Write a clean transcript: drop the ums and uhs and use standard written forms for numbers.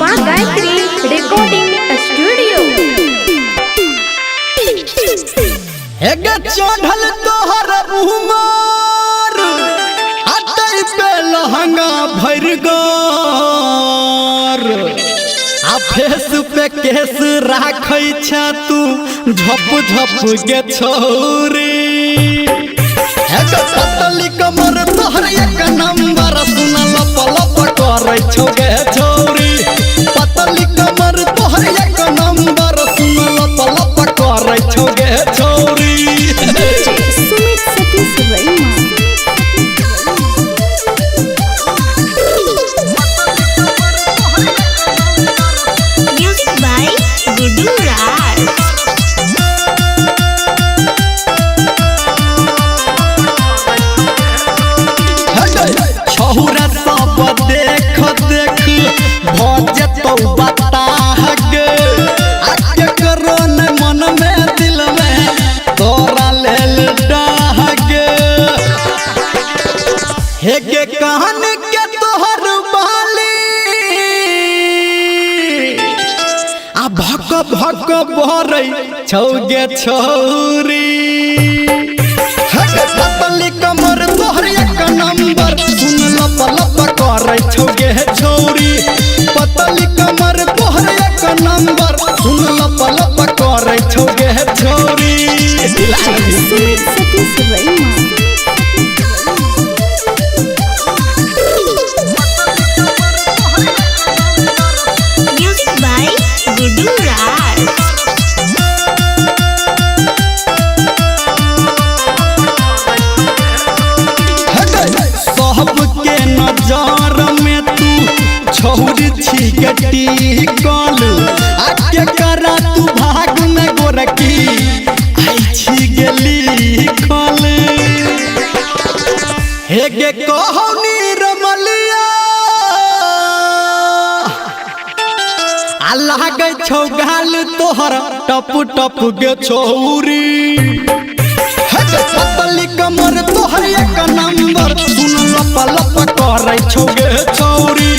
माँ Gayatri recording studio. एगे चढ़ल तोहर उमर हटै पे लहंगा भर गोर आ फेस पे केस राखै छ तू झप झप गे छोरी। एगे पतली कमर तोहर एक नंबर सुन लप लप करै छौ गे छोरी। पतली कमर तोहर एक नंबर सुन लप लप करै छौ गे छोरी। छहुरा सब देख देख भजतौ बताह गे आके करो न मन में दिल में तोरा लेल डाह गे। हे गे कहन के तोहर बाली आ भक भक भरै छौ गे छोरी। पतली कमर तोहर एक नंबर सुन लप लप करै छौ गे छोरी। पतली कमर तोहर एक नंबर सुन लप लप करै छौ गे छोरी। सबके नजर में तू छोरी छी गटी कल आके करा तू भाग में गोरकी आई छी गेली खल। हे गे कहनी रमलिया आ लागे छौ गाल तोहर टप टप गे छोरी। पतली कमर तोहर एक नंबर सुन लप लप करै छौ गे छोरी।